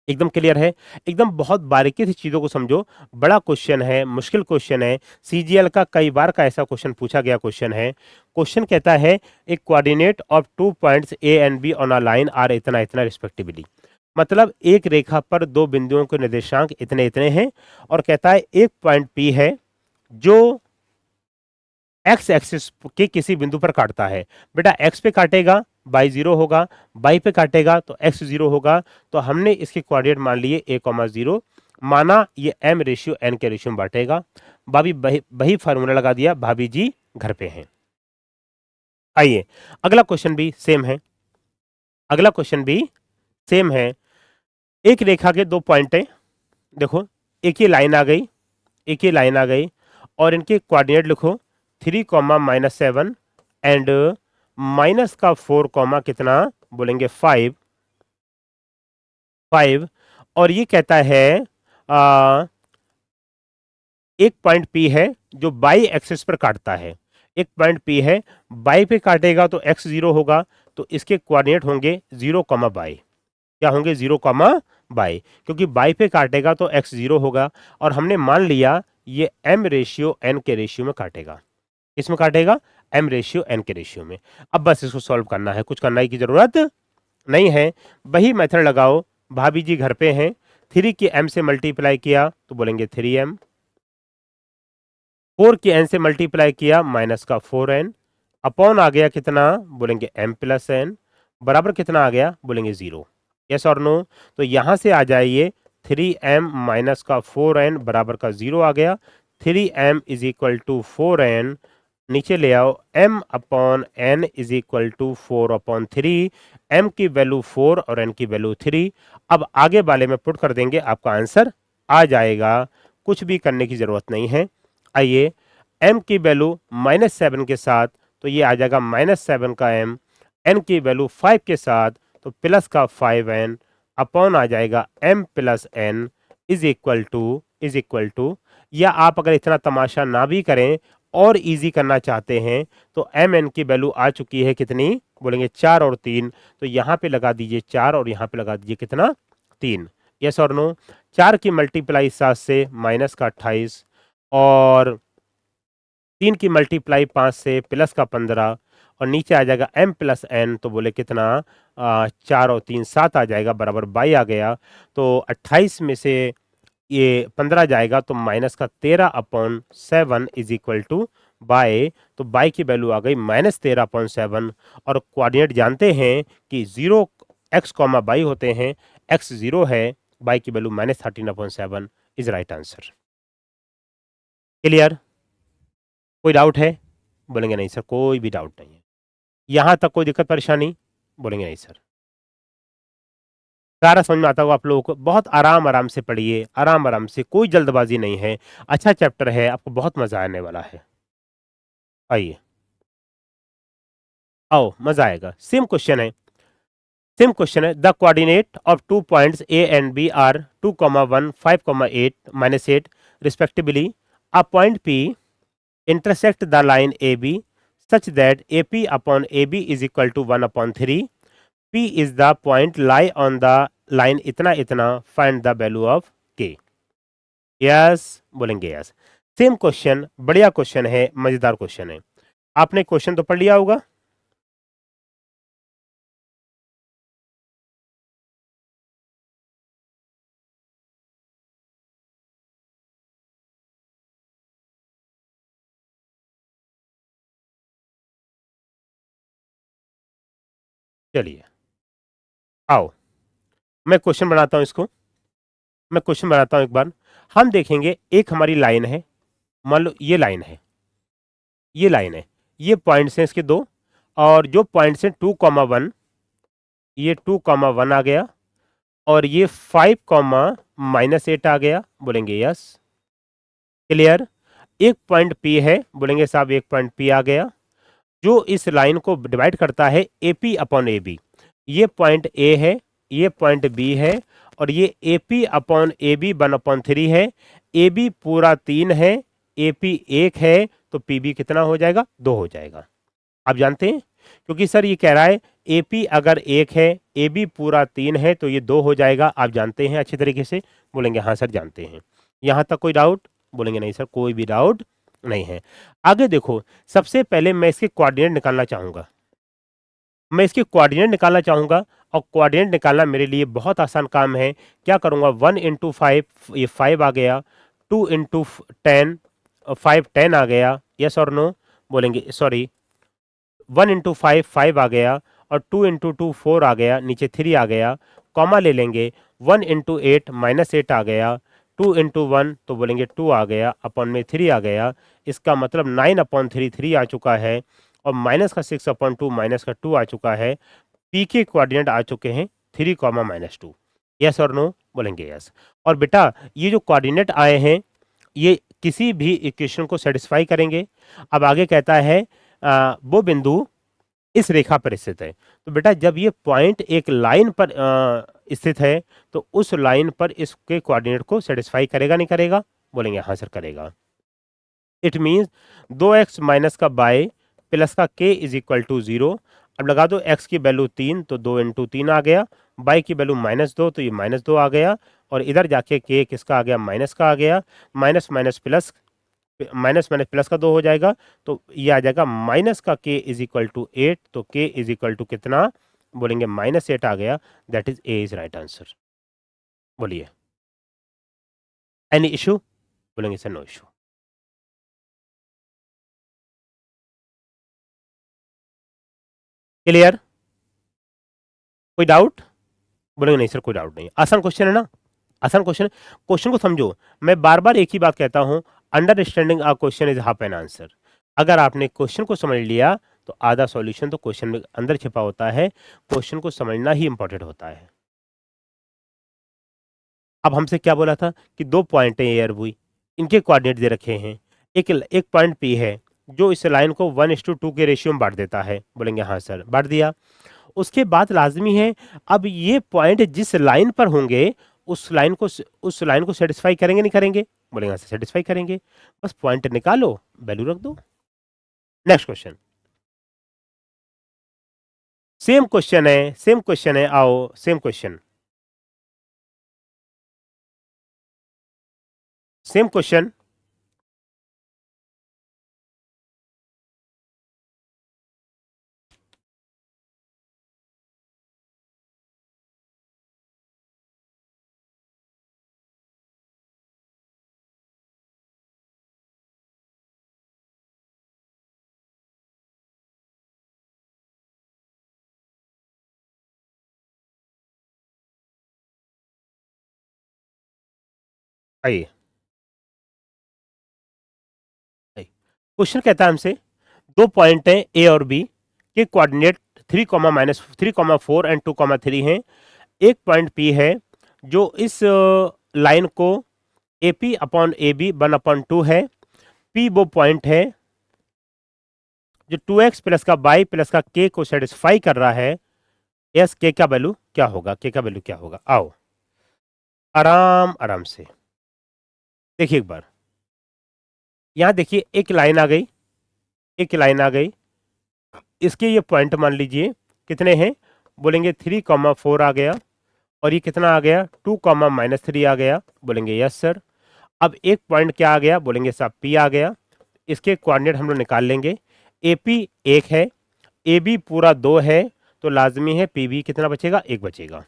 एकदम क्लियर है एकदम। बहुत बारीकी से चीज़ों को समझो, बड़ा क्वेश्चन है, मुश्किल क्वेश्चन है, सीजीएल का कई बार का ऐसा क्वेश्चन पूछा गया क्वेश्चन है। क्वेश्चन कहता है एक coordinate of 2 points A and B on a line are इतना इतना रिस्पेक्टिवली, मतलब एक रेखा पर दो बिंदुओं के निर्देशांक इतने इतने हैं, और कहता है एक पॉइंट पी है जो एक्स एक्सिस के किसी बिंदु पर काटता है। बेटा एक्स पे काटेगा बाई जीरो होगा, बाई पे काटेगा तो एक्स जीरो होगा, तो हमने इसके कोऑर्डिनेट मान लिए a, 0, माना ये m रेशियो n के रेशियो में बांटेगा। भाभी वही फार्मूला लगा दिया, भाभी जी घर पे हैं। आइए अगला क्वेश्चन भी सेम है। अगला क्वेश्चन भी सेम है। एक रेखा के 2 पॉइंट है, देखो एक ही लाइन आ गई, एक ही लाइन आ गई और इनके कोऑर्डिनेट लिखो 3 कॉमा -7 एंड माइनस का 4 कॉमा कितना बोलेंगे 5 और ये कहता है एक पॉइंट P है जो बाई एक्सिस पर काटता है। एक पॉइंट P है, बाई पे काटेगा तो x 0 होगा, तो इसके कोऑर्डिनेट होंगे 0 कॉमा बाई। क्या होंगे 0 कॉमा बाई, क्योंकि बाई पे काटेगा तो x 0 होगा और हमने मान लिया ये m रेशियो n के रेशियो में काटेगा। इसमें काटेगा m रेशियो n के रेशियो में। अब बस इसको सॉल्व करना है, कुछ करने की जरूरत नहीं है। वही मेथड लगाओ, भाभी जी घर पे हैं, 3 की m से मल्टीप्लाई किया तो बोलेंगे 3m, 4 की n से मल्टीप्लाई किया माइनस का 4n, अपॉन आ गया कितना बोलेंगे m प्लस n, बराबर कितना आ गया बोलेंगे 0। यस और नो? तो यहां से आ जाइए 3m माइनस का 4n बराबर का 0 आ गया। 3m is equal to 4n, नीचे ले आओ m upon n is equal to 4 upon 3, m की वैल्यू 4 और n की वैल्यू 3। अब आगे वाले में पुट कर देंगे, आपका आंसर आ जाएगा, कुछ भी करने की जरूरत नहीं है। आइए m की वैल्यू -7 के साथ तो ये आ जाएगा -7 का m, n की वैल्यू 5 के साथ तो प्लस का 5n अपॉन आ जाएगा m plus n is equal to या आप अगर इतना तमाशा ना भी करें और इजी करना चाहते हैं तो m n की वैल्यू आ चुकी है कितनी बोलेंगे 4 और 3, तो यहाँ पे लगा दीजिए 4 और यहाँ पे लगा दीजिए कितना 3। यस और नो? 4 की मल्टीप्लाई 7 से माइनस का 28 और 3 की मल्टीप्लाई 5 से प्लस का 15 और नीचे आ जाएगा m प्लस n, तो बोले कितना 4 और 3 7 आ जाएगा बराबर 22 आ गया। तो 28 में से ये 15 जाएगा तो माइनस का 13 upon 7 is equal two by, तो बाई की वैल्यू आ गई -13 अपॉन 7 और कोऑर्डिनेट जानते हैं कि 0 x कॉमा बाई होते हैं, x 0 है, बाई की value -13 upon 7 is right answer. Clear? कोई डाउट है? बोलेंगे नहीं सर कोई भी डाउट नहीं है। यहाँ तक कोई दिक्कत परेशानी? बोलेंगे नहीं सर। सारा समझ में आता होगा आप लोगों को। बहुत आराम आराम से पढ़िए, आराम आराम से, कोई जल्दबाजी नहीं है। अच्छा चैप्टर है, आपको बहुत मजा आने वाला है। आइए आओ मजा आएगा। सेम क्वेश्चन है the coordinate of 2 points A and B are 2,1 5,8 -8 respectively. A point P intersect the line AB such that AP upon AB is equal to 1 upon 3. P is the point lie on the line इतना इतना, find the value of K. Yes बोलेंगे yes. Same question, बढ़िया question है, मजेदार question है। आपने question तो पढ़ लिया होगा। चलिए आओ मैं क्वेश्चन बनाता हूं इसको। मैं क्वेश्चन बनाता हूं एक बार। हम देखेंगे एक हमारी लाइन है, मान लो ये लाइन है, ये लाइन है, ये पॉइंट्स हैं इसके दो, और जो पॉइंट्स हैं 2,1, ये 2,1 आ गया और ये 5,-8 आ गया। बोलेंगे यस। क्लियर? एक पॉइंट P है, बोलेंगे साहब एक पॉइंट P आ गया जो इस लाइन को डिवाइड करता है AP अपॉन AB। ये पॉइंट A है, ये पॉइंट B है और ये AP अपॉन AB 1/3 है। AB पूरा 3 है, AP 1 है, तो PB कितना हो जाएगा 2 हो जाएगा। आप जानते हैं क्योंकि सर ये कह रहा है AP अगर 1 है, AB पूरा 3 है, तो ये 2 हो जाएगा। आप जानते हैं अच्छी तरीके से? बोलेंगे हाँ सर जानते हैं। यहाँ तक कोई डाउट? बोलेंगे नहीं सर कोई भी डाउट नहीं है। आगे देखो, सबसे पहले मैं इसके कोऑर्डिनेट निकालना चाहूंगा। मैं इसके कोऑर्डिनेट निकालना चाहूंगा और कोऑर्डिनेट निकालना मेरे लिए बहुत आसान काम है। क्या करूंगा 1 इंटू 5, ये 5 आ गया, 2 इंटू 10, 5 10 आ गया। यस और नो? बोलेंगे सॉरी 1 इंटू 5 5 आ गया और 2 इंटू 2 4 आ गया, नीचे 3 आ गया, कॉमा ले लेंगे 1 इंटू 8 -8 आ गया, 2 इंटू 1 तो बोलेंगे 2 आ गया, अपॉन में 3 आ गया, इसका मतलब 9 अपॉन 3 3 आ चुका है, और माइनस का 6 अपॉन 2 माइनस का 2 आ चुका है। पी के कोऑर्डिनेट आ चुके हैं 3 कॉमा माइनस 2। यस और नो? बोलेंगे यस। और बेटा ये जो कोऑर्डिनेट आए हैं ये किसी भी इक्वेशन को सेटिस्फाई करेंगे। अब आगे कहता है वो बिंदु इस रेखा पर स्थित है। तो बेटा जब ये पॉइंट एक लाइन पर स्थित है तो उस लाइन पर इसके कोऑर्डिनेट को सेटिस्फाई करेगा नहीं करेगा? बोलेंगे हाँ सर करेगा। इट मीन्स 2x माइनस का बाय प्लस का k इज इक्वल टू 0। अब लगा दो x की वैल्यू 3 तो 2 इंटू 3 आ गया, बाई की वैल्यू -2 तो ये -2 आ गया, और इधर जाके k किसका आ गया? माइनस का आ गया, minus minus plus, minus minus plus का 2 हो जाएगा, तो ये आ जाएगा माइनस का k इज इक्वल टू 8। तो k इज इक्वल टू कितना? बोलेंगे -8 आ गया, that is a is right answer. बोलिए एनी इशू? बोलेंगे सर नो इशू। क्लियर? कोई डाउट? बोलेंगे नहीं सर कोई डाउट नहीं, आसान क्वेश्चन है ना, आसान क्वेश्चन। क्वेश्चन को समझो, मैं बार बार एक ही बात कहता हूं, understanding a question is half an answer. अगर आपने क्वेश्चन को समझ लिया तो आधा सॉल्यूशन तो क्वेश्चन में अंदर छिपा होता है। क्वेश्चन को समझना ही इंपॉर्टेंट होता है। अब हमसे क्या बोला था कि दो पॉइंट है ए और बी, इनके कोऑर्डिनेट दे रखे हैं। एक एक पॉइंट पी है जो इस लाइन को 1:2 के रेशियो में बांट देता है। बोलेंगे हाँ सर बांट दिया। उसके बाद लाजमी है, अब ये पॉइंट जिस लाइन पर होंगे उस लाइन को सेटिस्फाई करेंगे नहीं करेंगे? बोलेंगे हाँ सेटिस्फाई करेंगे। बस पॉइंट निकालो, वैल्यू रख दो। नेक्स्ट क्वेश्चन, सेम क्वेश्चन है, सेम क्वेश्चन है, आओ सेम क्वेश्चन, सेम क्वेश्चन। आइए, क्वेश्चन कहता है हमसे दो पॉइंट हैं ए और बी के कोऑर्डिनेट 3, -3, 4 एंड 2, 3 हैं। एक पॉइंट पी है जो इस लाइन को A P upon A B 1/2 है। पी वो पॉइंट है जो 2x प्लस का बाई प्लस का के को सेटिस्फाई कर रहा है। यस, के का वैल्यू क्या होगा? के का वैल्यू क्या होगा? आओ आराम आराम से देखिए एक बार, यहाँ देखिए एक लाइन आ गई, एक लाइन आ गई, इसके ये पॉइंट मान लीजिए कितने हैं? बोलेंगे 3, 4 आ गया, और ये कितना आ गया? 2, -3 आ गया। बोलेंगे यस सर। अब एक पॉइंट क्या आ गया? बोलेंगे साहब पी आ गया। इसके कोऑर्डिनेट हम लोग निकाल लेंगे। ए पी 1 है, ए बी पूरा 2 है, तो लाजमी है पी बी कितना बचेगा? 1 बचेगा।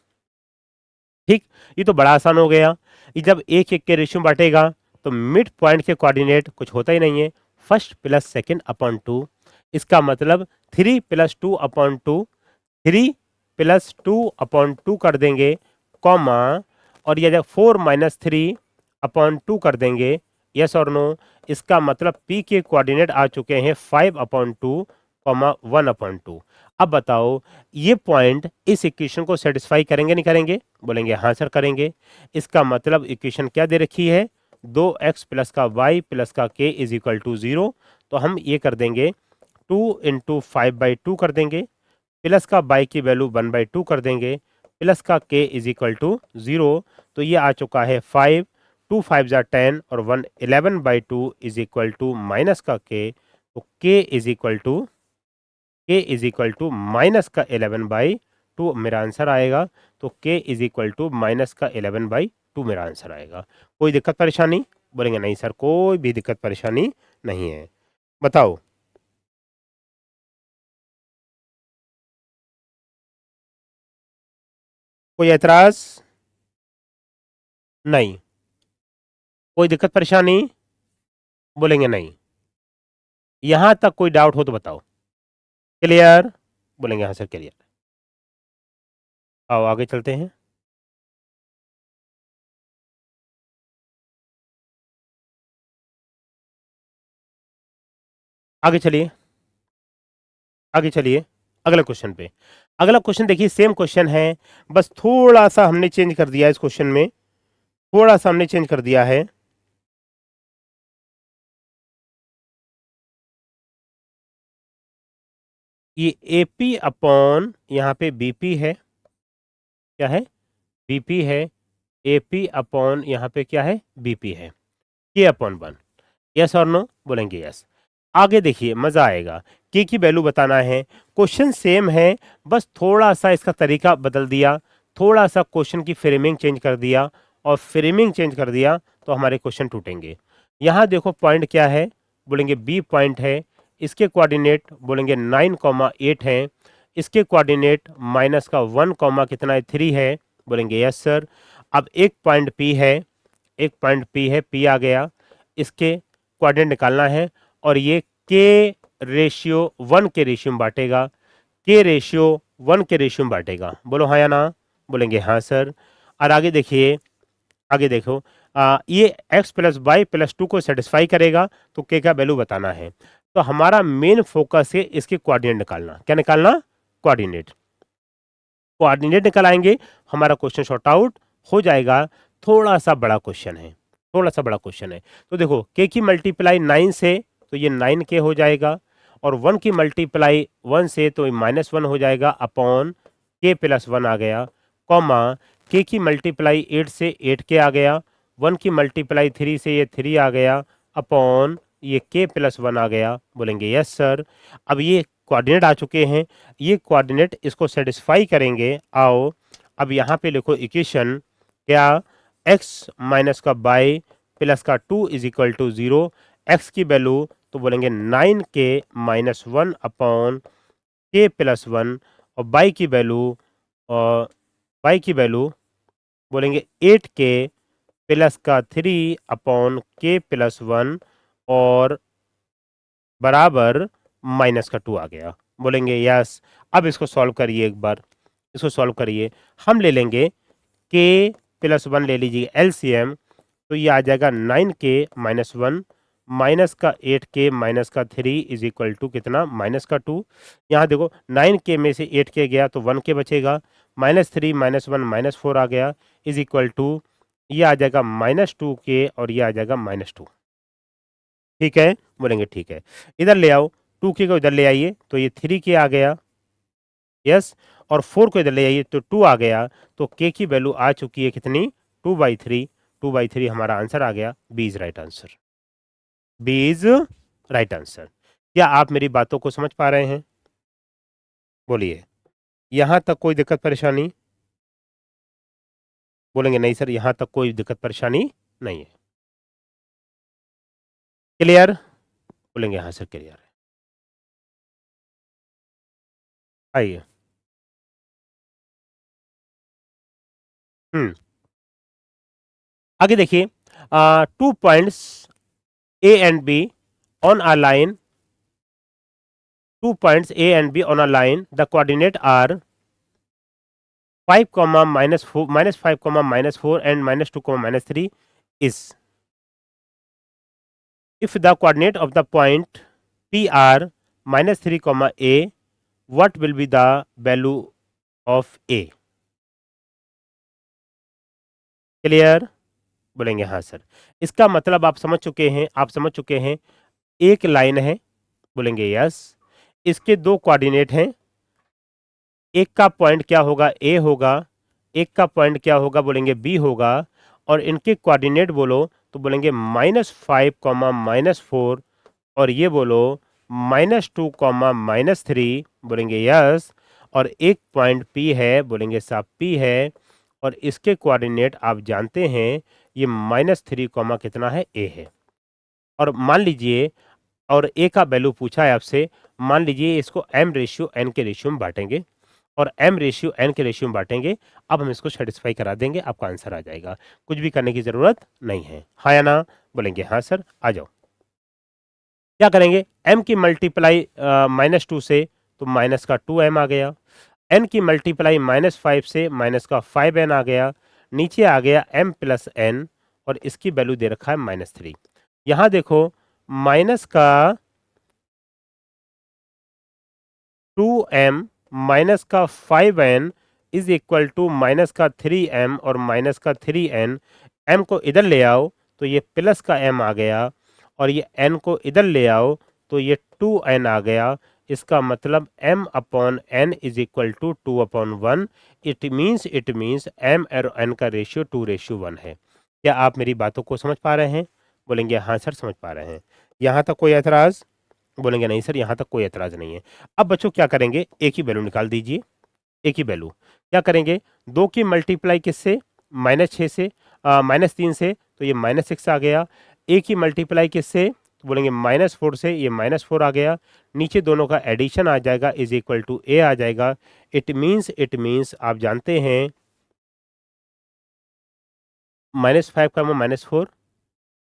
ठीक, ये तो बड़ा आसान हो गया। ये जब एक एक के रेशियो में बांटेगा तो मिड पॉइंट के कोऑर्डिनेट कुछ होता ही नहीं है, फर्स्ट प्लस सेकंड अपॉन 2। इसका मतलब 3 + 2/2, 3 + 2/2 कर देंगे, कॉमा, और ये जब 4 - 3/2 कर देंगे। यस और नो? इसका मतलब पी के कोऑर्डिनेट आ चुके हैं 5/2, 1/2। अब बताओ ये पॉइंट इस इक्वेशन को सेटिस्फाई करेंगे नहीं करेंगे? बोलेंगे हाँ सर करेंगे। इसका मतलब इक्वेशन क्या दे रखी है? 2x प्लस का y प्लस का k इज इक्वल टू 0। तो हम ये कर देंगे 2 इंटू 5/2 कर देंगे, प्लस का बाई की वैल्यू 1/2 कर देंगे, प्लस का k इज इक्वल टू 0। तो ये आ चुका है 5, 2 5 10 और 1 11/2 इज इक्वल टू माइनस का k। तो k इज इक्वल टू -11/2 मेरा आंसर आएगा। तो k इज इक्वल टू -11/2 मेरा आंसर आएगा। कोई दिक्कत परेशानी? बोलेंगे नहीं सर कोई भी दिक्कत परेशानी नहीं है। बताओ, कोई ऐतराज? नहीं। कोई दिक्कत परेशानी? बोलेंगे नहीं। यहां तक कोई डाउट हो तो बताओ। क्लियर? बोलेंगे हाँ सर क्लियर। आओ आगे चलते हैं। आगे चलिए, आगे चलिए अगला क्वेश्चन पे। अगला क्वेश्चन देखिए सेम क्वेश्चन है, बस थोड़ा-सा हमने चेंज कर दिया है इस क्वेश्चन में, थोड़ा-सा हमने चेंज कर दिया है। ये एपी अपॉन यहाँ पे बीपी है, क्या है? बीपी है, एपी अपॉन यहाँ पे क्या है? बीपी है, के अपॉन 1। यस और नो? बोलेंगे यस। आगे देखिए मजा आएगा, के की वैल्यू बताना है, क्वेश्चन सेम है, बस थोड़ा सा इसका तरीका बदल दिया, थोड़ा सा क्वेश्चन की फ्रेमिंग चेंज कर दिया, और फ्रेमिंग चेंज कर दिया तो हमारे क्वेश्चन टूटेंगे। यहाँ देखो पॉइंट क्या है, बोलेंगे बी पॉइंट है, इसके कोऑर्डिनेट बोलेंगे 9,8 है, इसके कोऑर्डिनेट माइनस का 1, कितना है 3 है, बोलेंगे यस सर। अब एक पॉइंट पी है, एक पॉइंट पी है, पी आ गया, इसके कोऑर्डिनेट निकालना है, और ये के रेशियो 1 के रेशियो में बांटेगा, के रेशियो 1 के रेशियो में बांटेगा, बोलो हाँ या ना? बोलेंगे हाँ सर। और आगे देखिए, आगे देखो, ये x प्लस वाई प्लस 2 को सेटिस्फाई करेगा, तो के का वैल्यू बताना है। तो हमारा मेन फोकस है इसके कोऑर्डिनेट निकालना। क्या निकालना? कोऑर्डिनेट। कोऑर्डिनेट निकल आएंगे, हमारा क्वेश्चन शॉर्ट आउट हो जाएगा। थोड़ा सा बड़ा क्वेश्चन है, थोड़ा सा बड़ा क्वेश्चन है। तो देखो के की मल्टीप्लाई 9 से, तो ये 9 के हो जाएगा, और 1 की मल्टीप्लाई 1 से तो -1 हो जाएगा, अपॉन के प्लस 1 आ गया, कॉमा के की मल्टीप्लाई 8 से 8 के आ गया, 1 की मल्टीप्लाई 3 से ये 3 आ गया, अपॉन ये के प्लस 1 आ गया, बोलेंगे यस सर। अब ये कोऑर्डिनेट आ चुके हैं, ये कोऑर्डिनेट इसको सेटिस्फाई करेंगे। आओ अब यहाँ पे लिखो इक्वेशन, क्या? x माइनस का बाई प्लस का 2 इज इक्वल टू 0, एक्स की वैल्यू तो बोलेंगे 9 के माइनस 1 अपॉन के प्लस 1, और बाई की वैल्यू, और बाई की वैल्यू बोलेंगे 8 के प्लस का 3 अपॉन के प्लस 1, और बराबर माइनस का 2 आ गया, बोलेंगे यस। अब इसको सॉल्व करिए एक बार, इसको सॉल्व करिए। हम ले लेंगे के प्लस 1 ले लीजिए एलसीएम, तो ये आ जाएगा 9 के माइनस 1 माइनस का 8 के माइनस का 3 इज इक्वल टू कितना? माइनस का 2। यहाँ देखो 9 के में से 8 के गया तो 1 के बचेगा, -3 -1 -4 आ गया, इज इक्वल टू ये आ जाएगा -2 के, और ये आ जाएगा -2। ठीक है? बोलेंगे ठीक है। इधर ले आओ, 2 के को इधर ले आइए तो ये 3 के आ गया, यस, और 4 को इधर ले आइए तो 2 आ गया, तो के की वैल्यू आ चुकी है कितनी? 2/3। 2/3 हमारा आंसर आ गया, b is right answer. B is right answer. क्या आप मेरी बातों को समझ पा रहे हैं? बोलिए, यहां तक कोई दिक्कत परेशानी? बोलेंगे नहीं सर, यहां तक कोई दिक्कत परेशानी नहीं है। क्लियर? बोलेंगे हाँ सर क्लियर है। आइए। आगे देखिए, 2 points A and B on a line, 2 points A and B on a line, the coordinate are 5, -4, -5, -4 and -2, -3 is. If the coordinate of the point P are -3, A, what will be the value of A? Clear? बोलेंगे हाँ sir. इसका मतलब आप समझ चुके हैं, आप समझ चुके हैं। एक लाइन है, बोलेंगे यस, इसके दो कोऑर्डिनेट हैं, एक का पॉइंट क्या होगा? ए होगा, एक का पॉइंट क्या होगा? बोलेंगे बी होगा, और इनके कोऑर्डिनेट बोलो तो बोलेंगे -5, -4, और ये बोलो -2, -3, बोलेंगे यस, और एक पॉइंट पी है, बोलेंगे साहब पी है, और इसके कोऑर्डिनेट आप जानते हैं, ये -3, कितना है? ए है। और मान लीजिए, और ए का वैल्यू पूछा है आपसे, मान लीजिए इसको m रेशियो n के रेशियो में बांटेंगे, और m रेशियो n के रेशियो में बांटेंगे। अब हम इसको सेटिस्फाई करा देंगे, आपका आंसर आ जाएगा, कुछ भी करने की ज़रूरत नहीं है। हाँ या ना? बोलेंगे हाँ सर, आ जाओ। क्या करेंगे? m की मल्टीप्लाई -2 से, तो माइनस का 2m आ गया, n की मल्टीप्लाई -5 से माइनस का 5n आ गया, नीचे आ गया m प्लस n, और इसकी वैल्यू दे रखा है -3। यहाँ देखो माइनस का 2m माइनस का 5n is equal to minus का 3m और माइनस का 3n। m को इधर ले आओ तो ये प्लस का m आ गया, और ये n को इधर ले आओ तो ये 2n आ गया। इसका मतलब m upon n is equal to 2/1। It means m और n का रेशियो 2:1 है। क्या आप मेरी बातों को समझ पा रहे हैं? बोलेंगे हाँ सर समझ पा रहे हैं। यहाँ तक कोई एतराज़? बोलेंगे नहीं सर यहाँ तक कोई एतराज़ नहीं है। अब बच्चों क्या करेंगे, एक ही वैल्यू निकाल दीजिए। एक ही वैल्यू क्या करेंगे, 2 की मल्टीप्लाई किससे, -6 से, -3 से, तो ये -6 आ गया। एक ही मल्टीप्लाई किससे, तो बोलेंगे -4 से, ये -4 आ गया। नीचे दोनों का एडिशन आ जाएगा इज इक्वल टू a आ जाएगा। इट मीन्स आप जानते हैं -5 -4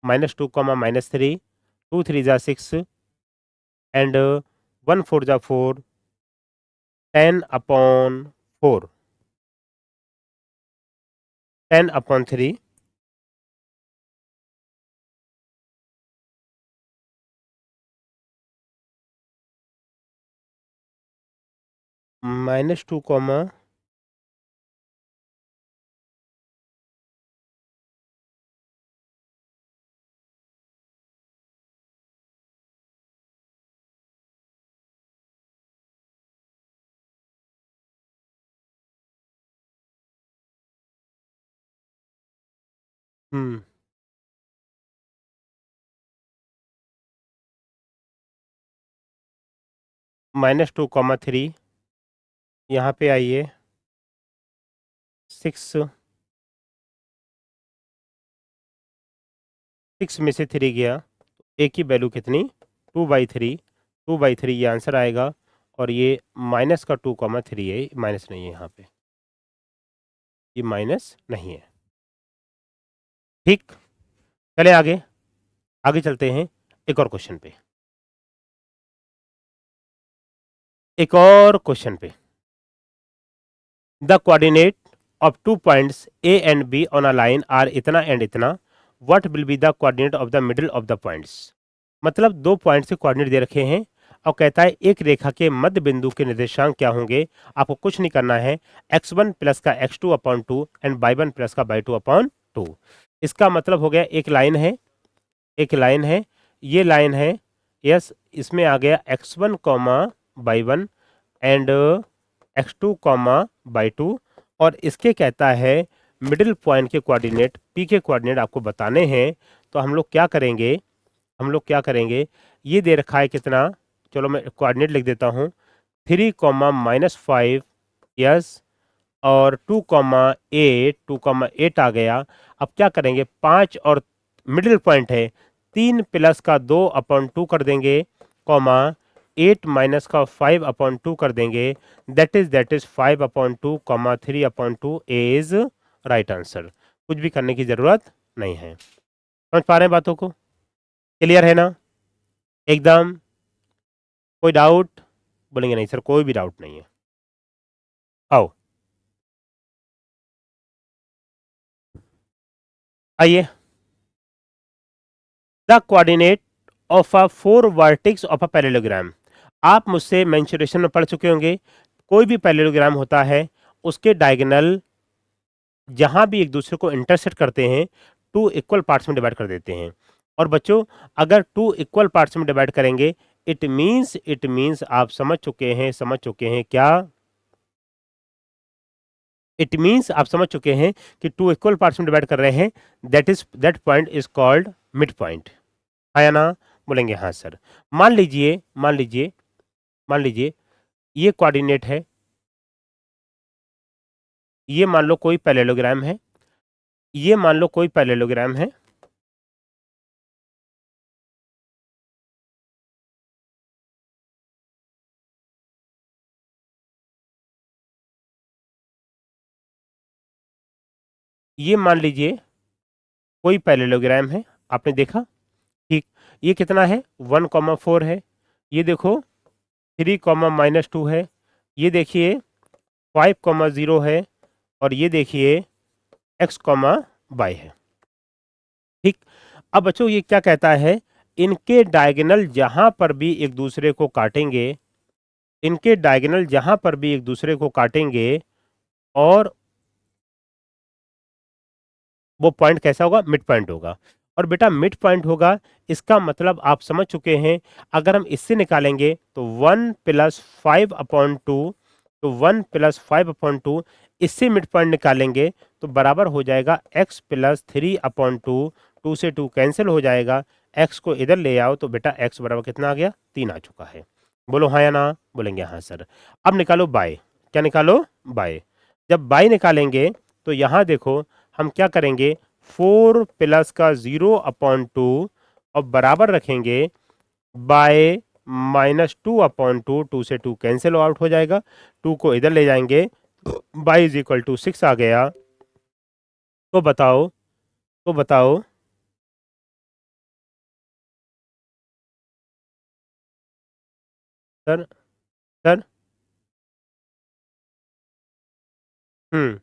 -2 -3, 2 3 जा 6 एंड 1 4 जा 4, 10/4, 10/3, -2 हम्म -2 3, यहाँ पे आइए 6, 6 में से 3 गया, एक की वैल्यू कितनी, 2/3, 2/3 ये आंसर आएगा। और ये माइनस का 2 3 है, माइनस नहीं है यहाँ पे, ये माइनस नहीं है। ठीक, चले आगे, आगे चलते हैं एक और क्वेश्चन पे, एक और क्वेश्चन पे। The coordinate of 2 points A and B on a line are इतना एंड इतना, what will be the coordinate of the middle of the points. मतलब दो पॉइंट से कोऑर्डिनेट दे रखे हैं और कहता है एक रेखा के मध्य बिंदु के निर्देशांक क्या होंगे। आपको कुछ नहीं करना है, x1 प्लस का x2/2 एंड y1 प्लस का y2/2। इसका मतलब हो गया एक लाइन है, एक लाइन है, ये लाइन है, यस, इसमें आ गया x1 y1 and x2 y2, और इसके कहता है मिडिल पॉइंट के कोऑर्डिनेट p के कोऑर्डिनेट आपको बताने हैं। तो हम लोग क्या करेंगे, हम लोग क्या करेंगे, ये दे रखा है कितना, चलो मैं कोऑर्डिनेट लिख देता हूँ, 3 -5, यस, और 2 8 आ गया। अब क्या करेंगे, 5 और मिडिल पॉइंट है, 3 प्लस का 2/2 कर देंगे, कॉमा 8 माइनस का 5/2 कर देंगे, that is 5/2, 3/2 is right answer. कुछ भी करने की जरूरत नहीं है। समझ पा रहे हैं बातों को? क्लियर है ना एकदम? कोई डाउट? बोलेंगे नहीं सर कोई भी डाउट नहीं है। आओ आइए, the coordinate of a 4 vertex of a parallelogram. आप मुझसे मेंसुरेशन में पढ़ चुके होंगे, कोई भी पैरेललोग्राम होता है उसके डायगोनल जहां भी एक दूसरे को इंटरसेक्ट करते हैं, 2 इक्वल पार्ट्स में डिवाइड कर देते हैं। और बच्चों अगर 2 इक्वल पार्ट्स में डिवाइड करेंगे, इट मीन्स आप समझ चुके हैं क्या, इट मीन्स आप समझ चुके हैं कि 2 इक्वल पार्ट्स में डिवाइड कर रहे हैं, that point is called mid point. आया ना? बोलेंगे हाँ सर। मान लीजिए, मान लीजिए ये कोऑर्डिनेट है, ये मान लो कोई पैरेललोग्राम है, ये मान लो कोई पैरेललोग्राम है, ये मान लीजिए कोई पैरेललोग्राम है, आपने देखा, ठीक, ये कितना है, 1, 4 है, ये देखो 3, -2 है, ये देखिए 5, 0 है, और ये देखिए x, y है। ठीक, अब बच्चों ये क्या कहता है, इनके डायगोनल जहां पर भी एक दूसरे को काटेंगे, इनके डायगोनल जहां पर भी एक दूसरे को काटेंगे और वो पॉइंट कैसा होगा, मिड पॉइंट होगा। और बेटा मिड पॉइंट होगा, इसका मतलब आप समझ चुके हैं। अगर हम इससे निकालेंगे तो 1 प्लस 5/2, तो 1 प्लस 5/2, इससे मिड पॉइंट निकालेंगे तो बराबर हो जाएगा x प्लस 3/2। 2 से 2 कैंसिल हो जाएगा, x को इधर ले आओ तो बेटा x बराबर कितना आ गया, 3 आ चुका है। बोलो हाँ या ना, बोलेंगे हाँ सर। अब निकालो बाय, क्या निकालो, बाय। जब बाय निकालेंगे तो यहाँ देखो हम क्या करेंगे, 4 प्लस का 0/2 और बराबर रखेंगे बाय -2/2। 2 से 2 कैंसिल आउट हो जाएगा, 2 को इधर ले जाएंगे, बाय इज इक्वल टू 6 आ गया। तो बताओ, तो बताओ, सर, सर, हम्म,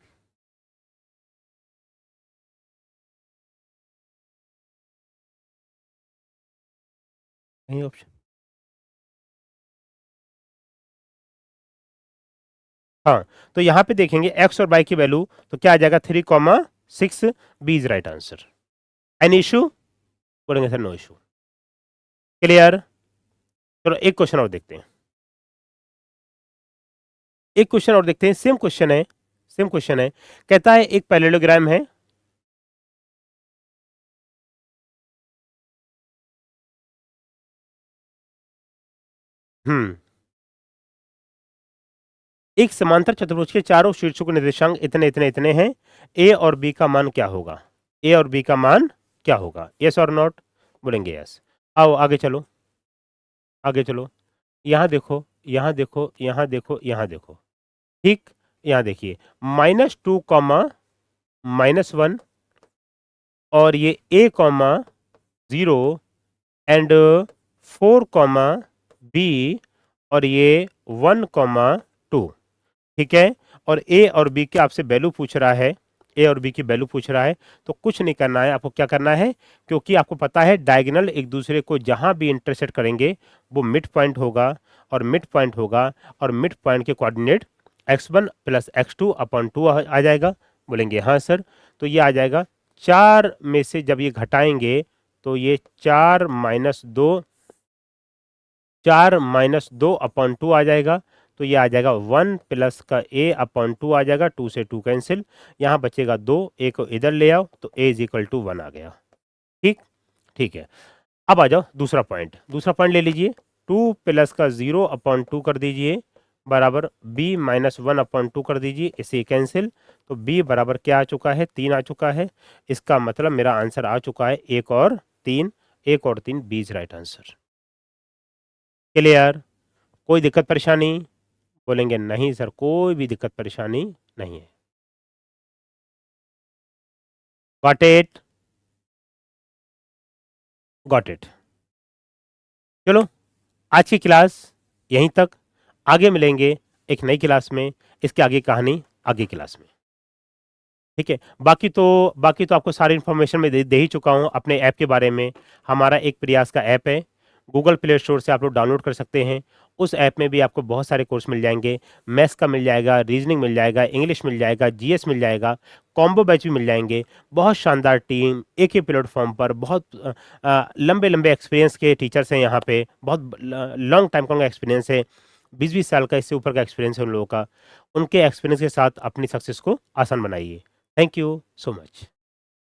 नहीं ऑप्शन, हाँ। तो यहाँ पे देखेंगे एक्स और वाई की वैल्यू, तो क्या आ जाएगा, 3,6, b is right answer. Any issue, बोलेंगे सर नो इशू। क्लियर। चलो एक क्वेश्चन और देखते हैं, एक क्वेश्चन और देखते हैं, सेम क्वेश्चन है, सेम क्वेश्चन है। कहता है एक पैरेललोग्राम है, हम्म, एक समांतर चतुर्भुज के चारों शीर्षों के निर्देशांक इतने इतने इतने हैं, ए और बी का मान क्या होगा, ए और बी का मान क्या होगा, यस और नॉट, बोलेंगे यस। आओ आगे चलो, आगे चलो, यहाँ देखो, यहाँ देखो, यहाँ देखो, यहाँ देखो, ठीक, यहाँ देखिए, -2, -1, और ये a, 0 एंड 4, b, और ये 1, 2, ठीक है। और ए और बी के आपसे वैल्यू पूछ रहा है, ए और बी की वैल्यू पूछ रहा है, तो कुछ नहीं करना है आपको, क्या करना है, क्योंकि आपको पता है डायगोनल एक दूसरे को जहां भी इंटरसेक्ट करेंगे वो मिड पॉइंट होगा, और मिड पॉइंट होगा, और मिड पॉइंट के कोऑर्डिनेट x1 प्लस x2/2 आ जाएगा, बोलेंगे हाँ सर। तो ये आ जाएगा, 4 में से जब ये घटाएंगे तो ये 4 माइनस 2/2 आ जाएगा। तो ये आ जाएगा 1 प्लस का a/2 आ जाएगा, 2 से 2 कैंसिल, यहाँ बचेगा 2, a को इधर ले आओ तो a इज इक्वल टू 1 आ गया, ठीक, ठीक है। अब आ जाओ दूसरा पॉइंट, दूसरा पॉइंट ले लीजिए, 2 प्लस का 0/2 कर दीजिए, बराबर b -1/2 कर दीजिए, इसे कैंसिल, तो b बराबर क्या आ चुका है, 3 आ चुका है। इसका मतलब मेरा आंसर आ चुका है 1 और 3, 1 और 3, b is right answer. Clear, कोई दिक्कत परेशानी, बोलेंगे नहीं सर कोई भी दिक्कत परेशानी नहीं है। Got it, got it. चलो आज की क्लास यहीं तक, आगे मिलेंगे एक नई क्लास में, इसके आगे कहानी आगे क्लास में, ठीक है। बाकी तो आपको सारी इन्फॉर्मेशन मैं दे ही चुका हूँ अपने ऐप के बारे में। हमारा एक प्रयास का ऐप है, गूगल प्ले स्टोर से आप लोग डाउनलोड कर सकते हैं। उस ऐप में भी आपको बहुत सारे कोर्स मिल जाएंगे, मैथ्स का मिल जाएगा, रीजनिंग मिल जाएगा, इंग्लिश मिल जाएगा, जीएस मिल जाएगा, कॉम्बो बैच भी मिल जाएंगे। बहुत शानदार टीम, एक ही प्लेटफॉर्म पर, बहुत लंबे लंबे एक्सपीरियंस के टीचर्स हैं यहाँ पे, बहुत लॉन्ग टाइम का एक्सपीरियंस है, 20-20 साल का इससे ऊपर का एक्सपीरियंस है उन लोगों का। उनके एक्सपीरियंस के साथ अपनी सक्सेस को आसान बनाइए। Thank you so much.